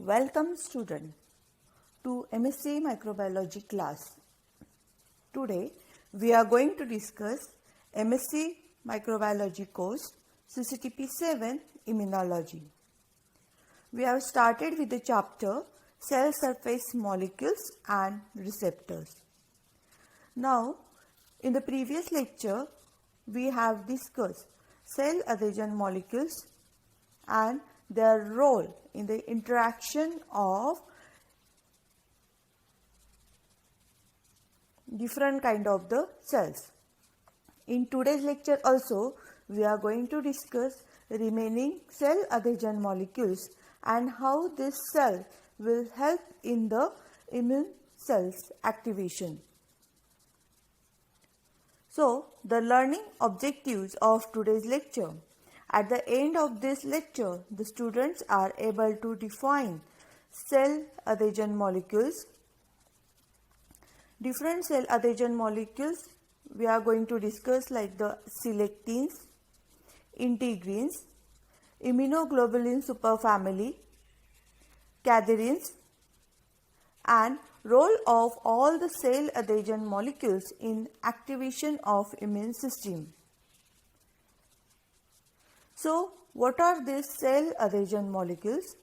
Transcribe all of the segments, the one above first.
Welcome student to MSc Microbiology class. Today we are going to discuss MSc Microbiology course CCTP 7 Immunology. We have started with the chapter Cell Surface Molecules and Receptors. Now in the previous lecture we have discussed cell adhesion molecules and their role in the interaction of different kind of the cells. In today's lecture also we are going to discuss remaining cell adhesion molecules and how this cell will help in the immune cells activation. So the learning objectives of today's lecture. At the end of this lecture, the students are able to define cell adhesion molecules. Different cell adhesion molecules we are going to discuss like the selectins, integrins, immunoglobulin superfamily, cadherins, and role of all the cell adhesion molecules in activation of immune system. So, what are these cell adhesion molecules?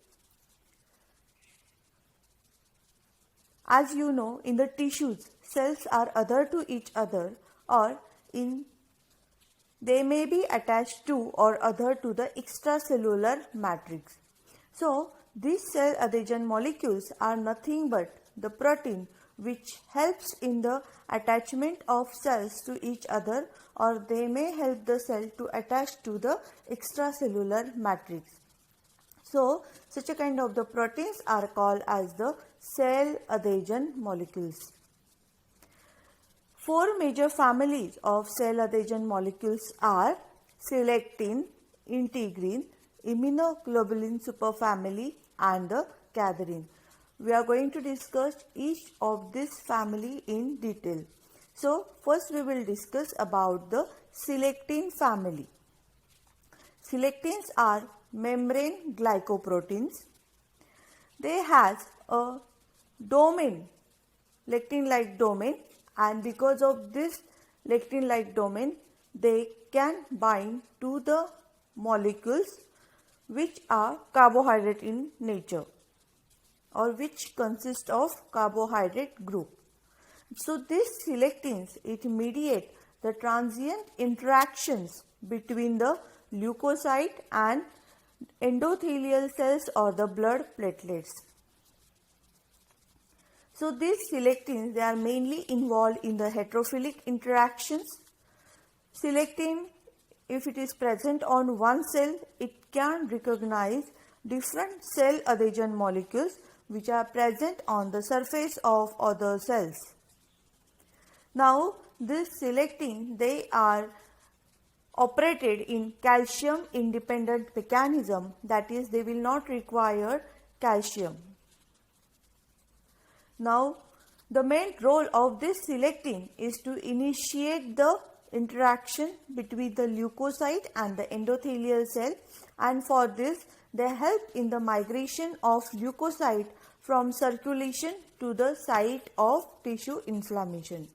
As you know, in the tissues, cells are adhered to each other or they may be attached to or adhered to the extracellular matrix. So, these cell adhesion molecules are nothing but the protein which helps in the attachment of cells to each other, or they may help the cell to attach to the extracellular matrix. So, such a kind of the proteins are called as the cell adhesion molecules. Four major families of cell adhesion molecules are selectin, integrin, immunoglobulin superfamily and the cadherin. We are going to discuss each of this family in detail. So, first we will discuss about the selectin family. Selectins are membrane glycoproteins. They has a domain, lectin-like domain, and because of this lectin-like domain, they can bind to the molecules which are carbohydrate in nature, or which consist of carbohydrate group. So these selectins, it mediate the transient interactions between the leukocyte and endothelial cells or the blood platelets. So these selectins, they are mainly involved in the heterophilic interactions. Selectin, if it is present on one cell, it can recognize different cell adhesion molecules which are present on the surface of other cells. Now, this selectin, they are operated in calcium independent mechanism, that is, they will not require calcium. Now, the main role of this selectin is to initiate the interaction between the leukocyte and the endothelial cell, and for this they help in the migration of leukocyte from circulation to the site of tissue inflammation.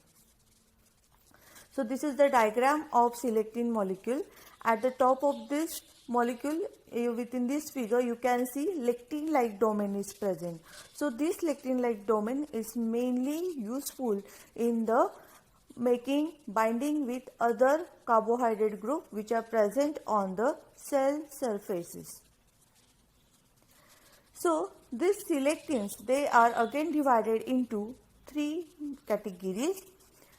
So this is the diagram of selectin molecule. At the top of this molecule, within this figure, you can see lectin-like domain is present. So this lectin-like domain is mainly useful in the making binding with other carbohydrate group which are present on the cell surfaces. So these selectins, they are again divided into three categories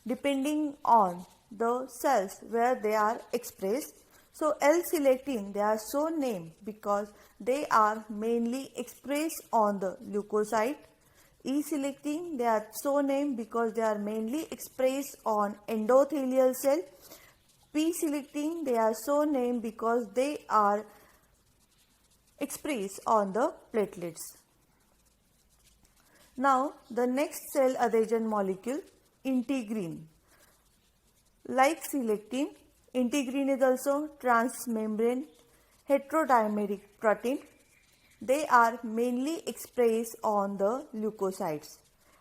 depending on the cells where they are expressed. So L-selectin, they are so named because they are mainly expressed on the leukocyte. E-selectin, they are so named because they are mainly expressed on endothelial cell. P-selectin, they are so named because they are expressed on the platelets. Now the next cell adhesion molecule, integrin. Like selectin, integrin is also transmembrane heterodimeric protein. they are mainly expressed on the leukocytes,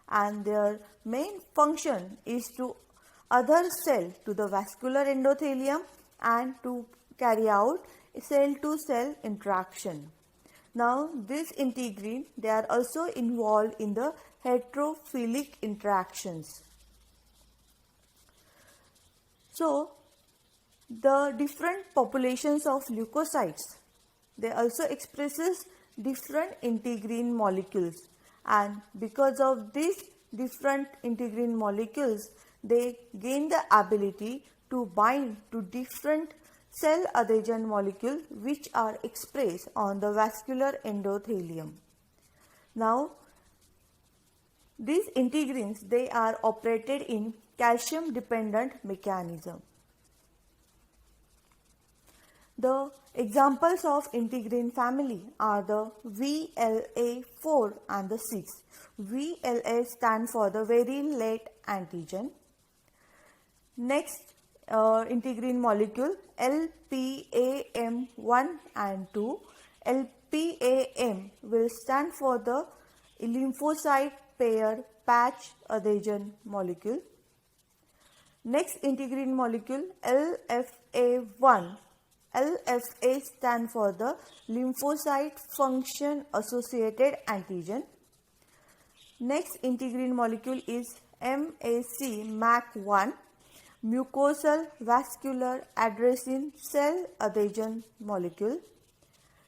and their main function is to adhere cell to the vascular endothelium and to carry out cell to cell interaction. Now this integrin, they are also involved in the heterophilic interactions. So the different populations of leukocytes, they also expresses different integrin molecules, and because of these different integrin molecules, they gain the ability to bind to different cell adhesion molecules which are expressed on the vascular endothelium. Now these integrins, they are operated in calcium dependent mechanism. The examples of integrin family are the VLA4 and the 6. VLA stand for the very late antigen. Next integrin molecule LPAM1 and 2. LPAM will stand for the lymphocyte pair patch adhesion molecule. Next integrin molecule LFA1. LFA stand for the lymphocyte function associated antigen. Next integrin molecule is MAC1, mucosal vascular adenosine cell adhesion molecule.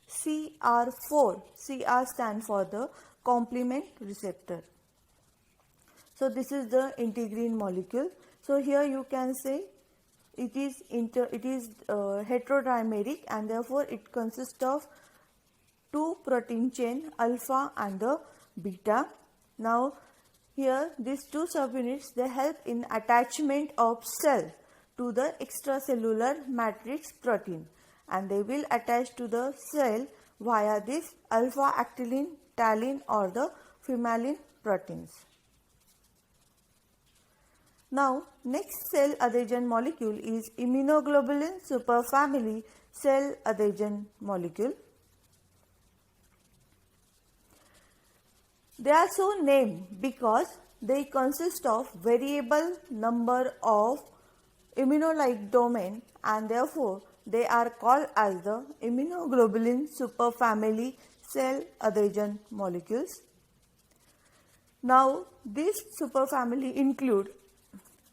CR4, CR stand for the complement receptor. So this is the integrin molecule. So here you can say it is heterodimeric, and therefore it consists of two protein chain, alpha and the beta. Now here these two subunits, they help in attachment of cell to the extracellular matrix protein, and they will attach to the cell via this alpha actylin, taline or the phenylalanine proteins. Now next cell adhesion molecule is immunoglobulin superfamily cell adhesion molecule. They are so named because they consist of variable number of immunolike domain, and therefore they are called as the immunoglobulin superfamily cell adhesion molecules. Now this superfamily include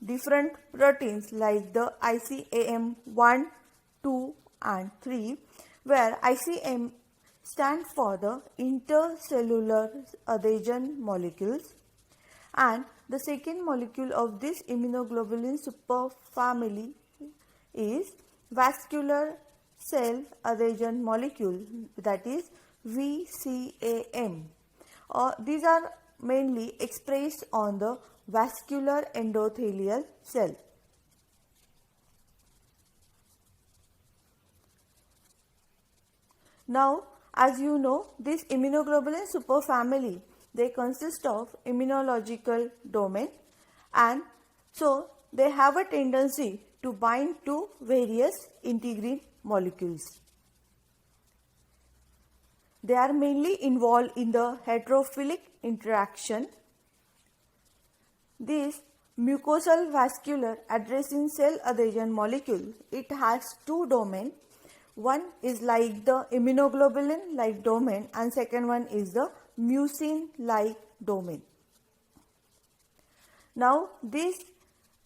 different proteins like the ICAM1, 2 and 3, where ICM stand for the intercellular adhesion molecules, and the second molecule of this immunoglobulin superfamily is vascular cell adhesion molecule, that is VCAM. These are mainly expressed on the vascular endothelial cell. Now as you know, this immunoglobulin superfamily, they consist of immunological domain, and so they have a tendency to bind to various integrin molecules. They are mainly involved in the heterophilic interaction. This mucosal vascular adenosine cell adhesion molecule, it has two domains. One is like the immunoglobulin like domain, and second one is the mucin like domain. Now these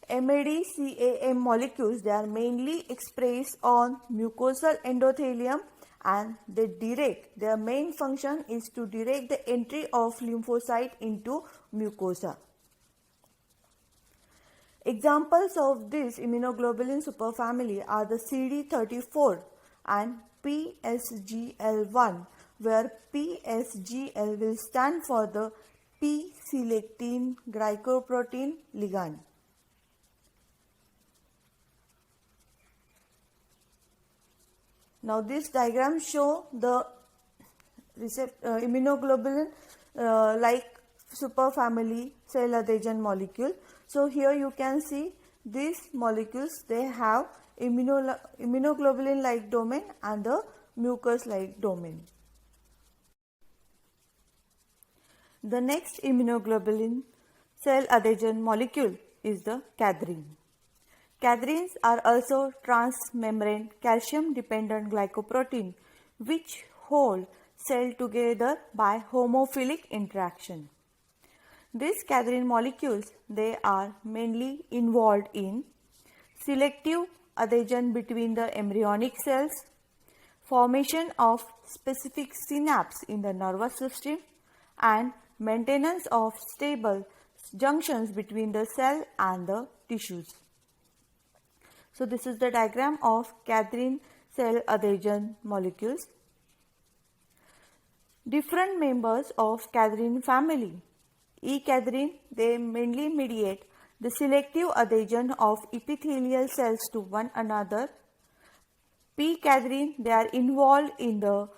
MADCAM molecules, they are mainly expressed on mucosal endothelium, and they direct, their main function is to direct the entry of lymphocyte into mucosa. Examples of this immunoglobulin superfamily are the CD34 and PSGL1, where PSGL will stand for the P-selectin glycoprotein ligand. Now this diagram show the immunoglobulin like superfamily cell adhesion molecule. So here you can see these molecules, they have immunoglobulin like domain and the mucus like domain. The next immunoglobulin cell adhesion molecule is the cadherin. Cadherins are also transmembrane calcium-dependent glycoprotein which hold cell together by homophilic interaction. These cadherin molecules, they are mainly involved in selective adhesion between the embryonic cells, formation of specific synapse in the nervous system, and maintenance of stable junctions between the cell and the tissues. So this is the diagram of cadherin cell adhesion molecules. Different members of cadherin family. E-cadherin, they mainly mediate the selective adhesion of epithelial cells to one another. P-cadherin, they are involved in the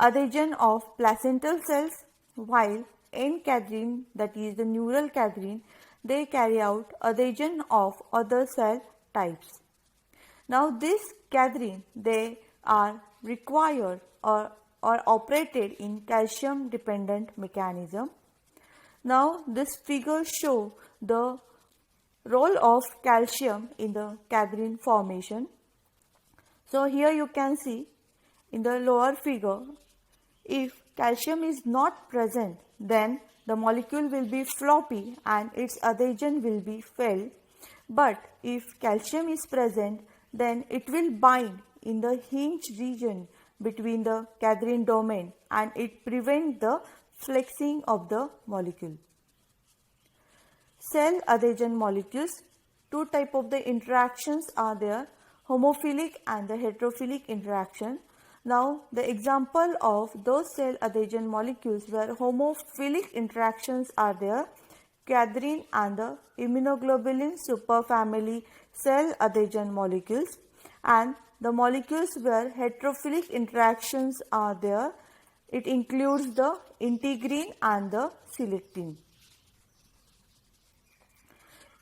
adhesion of placental cells, while N-cadherin, that is the neural cadherin, they carry out adhesion of other cell types. Now this cadherin, they are required or operated in calcium dependent mechanism. Now this figure shows the role of calcium in the cadherin formation. So here you can see in the lower figure, if calcium is not present, then the molecule will be floppy and its adhesion will be failed. But if calcium is present, then it will bind in the hinge region between the cadherin domain and it prevents the flexing of the molecule. Cell adhesion molecules, two types of the interactions are there, homophilic and the heterophilic interaction. Now the example of those cell adhesion molecules where homophilic interactions are there, cadherin and the immunoglobulin superfamily cell adhesion molecules, and the molecules where heterophilic interactions are there, it includes the integrin and the selectin.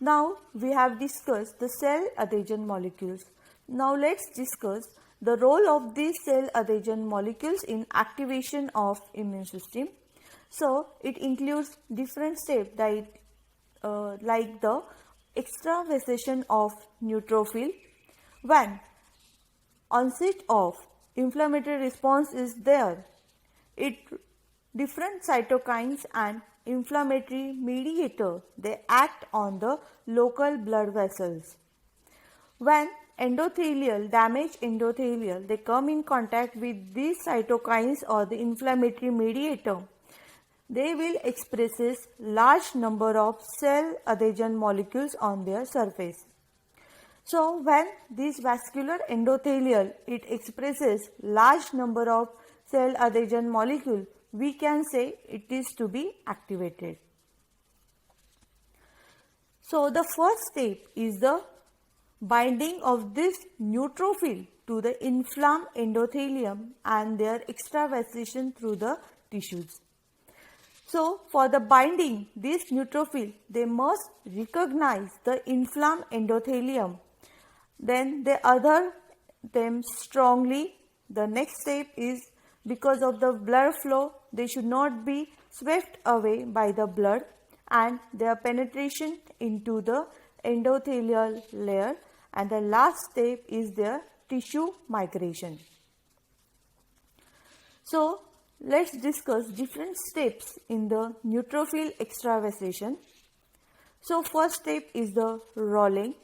Now we have discussed the cell adhesion molecules. Now let's discuss the role of these cell adhesion molecules in activation of immune system. So it includes different steps like the extravasation of neutrophil. When onset of inflammatory response is there, different cytokines and inflammatory mediator, they act on the local blood vessels. When damaged endothelial, they come in contact with these cytokines or the inflammatory mediator, they will express large number of cell adhesion molecules on their surface. So when this vascular endothelial, it expresses large number of cell adhesion molecule, we can say it is to be activated. So the first step is the binding of this neutrophil to the inflamed endothelium and their extravasation through the tissues. So for the binding, this neutrophil, they must recognize the inflamed endothelium. Then they adhere them strongly. The next step is, because of the blood flow, they should not be swept away by the blood and their penetration into the endothelial layer. And the last step is their tissue migration. So let's discuss different steps in the neutrophil extravasation. So first step is the rolling.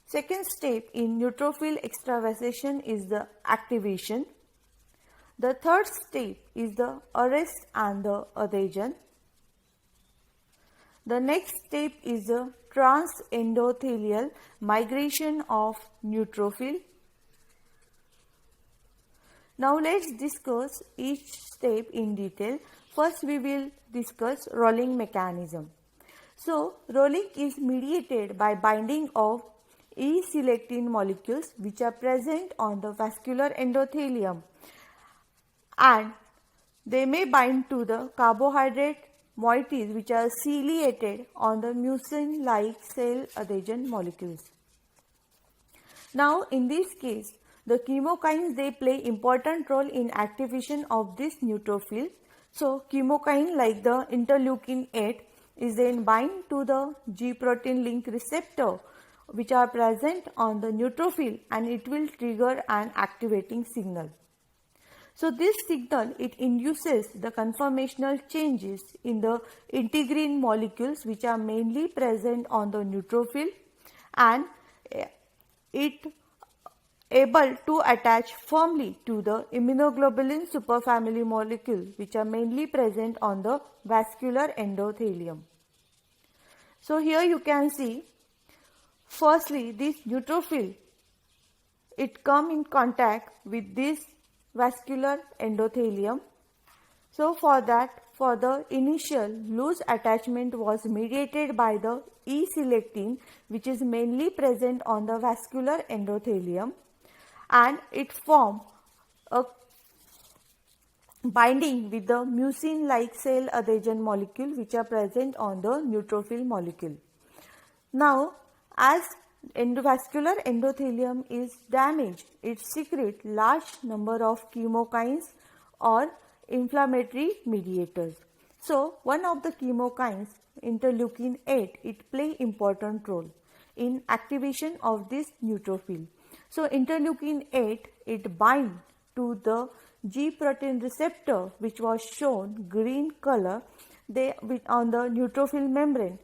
Second step in neutrophil extravasation is the activation. The third step is the arrest and the adhesion. The next step is the transendothelial migration of neutrophil. Now let's discuss each step in detail. First we will discuss rolling mechanism. So rolling is mediated by binding of E-selectin molecules which are present on the vascular endothelium, and they may bind to the carbohydrate moieties which are ciliated on the mucin-like cell adhesion molecules. Now in this case, the chemokines, they play important role in activation of this neutrophil. So chemokine like the interleukin 8 is then bind to the G protein link receptor which are present on the neutrophil, and it will trigger an activating signal. So this signal, it induces the conformational changes in the integrin molecules which are mainly present on the neutrophil, and it able to attach firmly to the immunoglobulin superfamily molecule which are mainly present on the vascular endothelium. So here you can see, firstly this neutrophil, it come in contact with this vascular endothelium. So for that, for the initial loose attachment was mediated by the E-selectin which is mainly present on the vascular endothelium, and it form a binding with the mucin like cell adhesion molecule which are present on the neutrophil molecule. Now as vascular endothelium is damaged, it secretes large number of chemokines or inflammatory mediators. So one of the chemokines, interleukin 8, it play important role in activation of this neutrophil. So interleukin 8, it bind to the G protein receptor which was shown green color on the neutrophil membrane.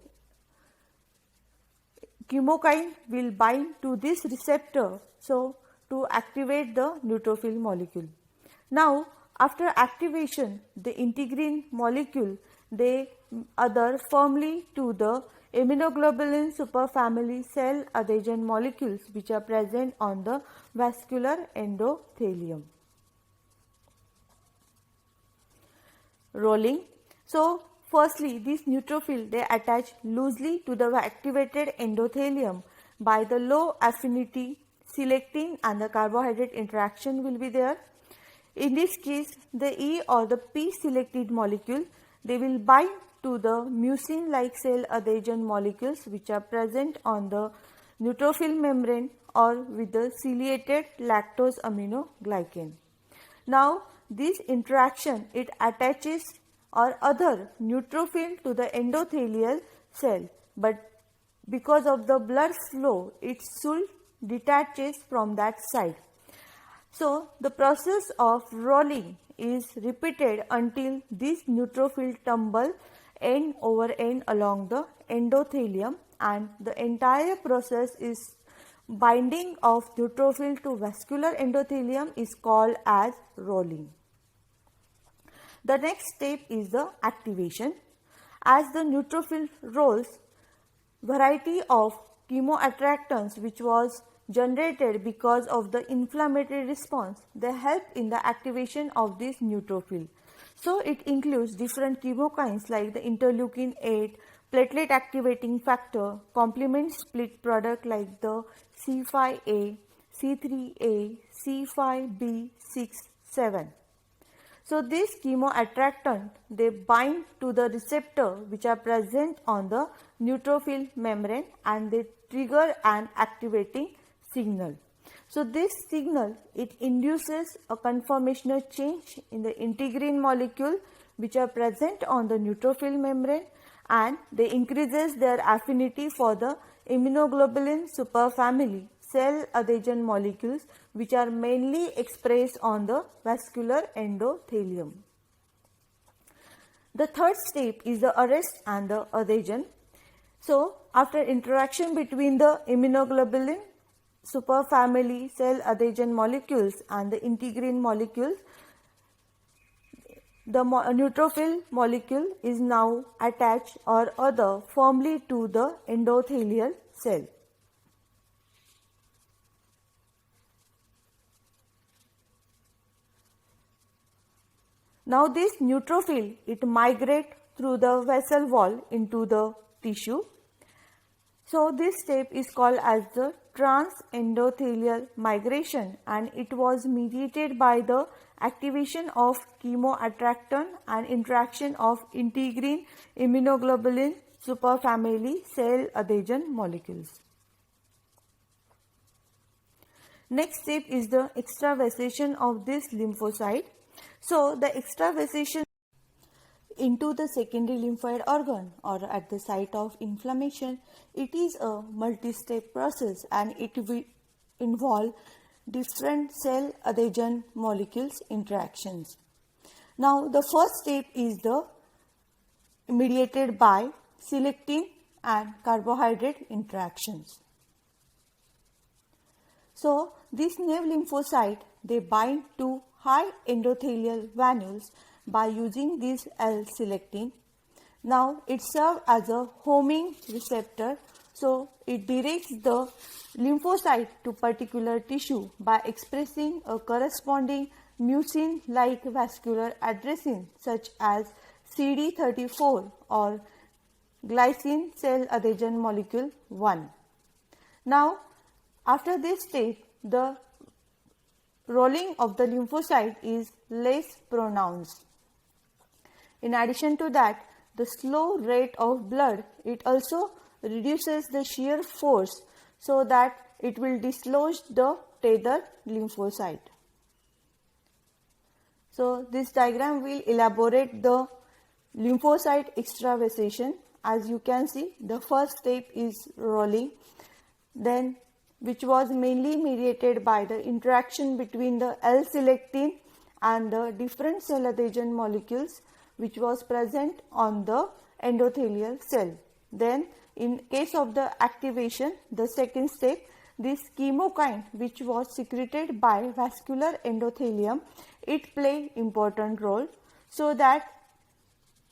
Chemokine will bind to this receptor, so to activate the neutrophil molecule. Now after activation, the integrin molecule, they adhere firmly to the immunoglobulin superfamily cell adhesion molecules which are present on the vascular endothelium. Rolling. So firstly, this neutrophil, they attach loosely to the activated endothelium by the low affinity selectin, and the carbohydrate interaction will be there. In this case, the E or the P selected molecule, they will bind to the mucin like cell adhesion molecules which are present on the neutrophil membrane or with the ciliated lactose aminoglycan. Now this interaction, it attaches or other neutrophil to the endothelial cell, but because of the blood flow, it soon detaches from that side. So the process of rolling is repeated until this neutrophil tumble end over end along the endothelium, and the entire process is binding of neutrophil to vascular endothelium is called as rolling. The next step is the activation. As the neutrophil rolls, variety of chemoattractants which was generated because of the inflammatory response, they help in the activation of this neutrophil. So it includes different chemokines like the interleukin 8, platelet activating factor, complement split product like the C5a, C3a, C5b, 6, 7. So these chemoattractant, they bind to the receptor which are present on the neutrophil membrane, and they trigger an activating signal. So this signal, it induces a conformational change in the integrin molecule which are present on the neutrophil membrane, and they increases their affinity for the immunoglobulin superfamily cell adhesion molecules which are mainly expressed on the vascular endothelium. The third step is the arrest and the adhesion. So after interaction between the immunoglobulin superfamily cell adhesion molecules and the integrin molecules, the neutrophil molecule is now attached or adhere firmly to the endothelial cell. Now this neutrophil, it migrates through the vessel wall into the tissue. So this step is called as the transendothelial migration, and it was mediated by the activation of chemoattractant and interaction of integrin immunoglobulin superfamily cell adhesion molecules. Next step is the extravasation of this lymphocyte. So the extravasation into the secondary lymphoid organ or at the site of inflammation, it is a multi-step process and it will involve different cell adhesion molecules interactions. Now the first step is the mediated by selectin and carbohydrate interactions. So these naive lymphocytes, they bind to high endothelial vanules by using this L-selectin. Now it serves as a homing receptor, so it directs the lymphocyte to particular tissue by expressing a corresponding mucin-like vascular addressing such as CD34 or glycine cell adhesion molecule 1. Now after this step, the rolling of the lymphocyte is less pronounced. In addition to that, the slow rate of blood, it also reduces the shear force so that it will dislodge the tethered lymphocyte. So this diagram will elaborate the lymphocyte extravasation. As you can see, the first step is rolling, then which was mainly mediated by the interaction between the L-selectin and the different cell adhesion molecules which was present on the endothelial cell. Then in case of the activation, the second step, this chemokine which was secreted by vascular endothelium, it play important role so that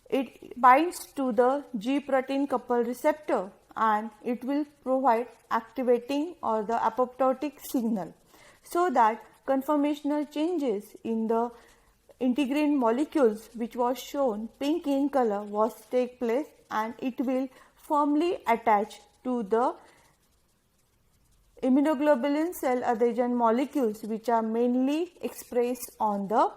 it binds to the G protein couple receptor and it will provide activating or the apoptotic signal so that conformational changes in the integrin molecules which was shown pink in color was take place and it will firmly attach to the immunoglobulin cell adhesion molecules which are mainly expressed on the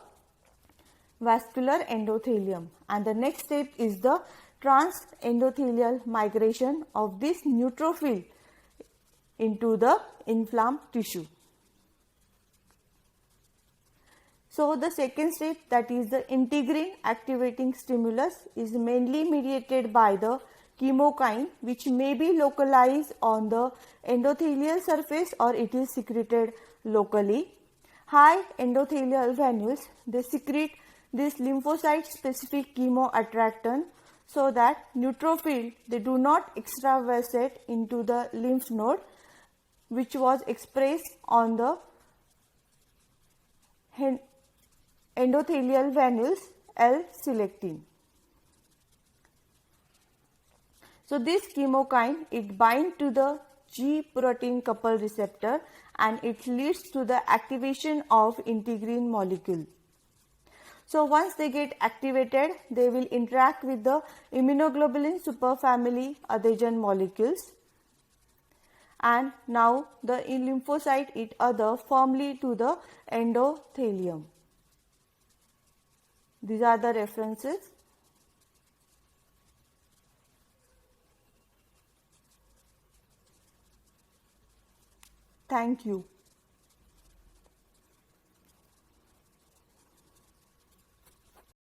vascular endothelium. And the next step is the transendothelial migration of this neutrophil into the inflamed tissue. So the second step, that is the integrin activating stimulus, is mainly mediated by the chemokine which may be localized on the endothelial surface or it is secreted locally. High endothelial vanules, they secrete this lymphocyte specific chemoattractant so that neutrophil, they do not extravasate into the lymph node which was expressed on the endothelial vanules L-selectin. So this chemokine, it binds to the G protein couple receptor and it leads to the activation of integrin molecule. So once they get activated, they will interact with the immunoglobulin superfamily adhesion molecules and now the lymphocyte it adhere firmly to the endothelium. These are the references. Thank you.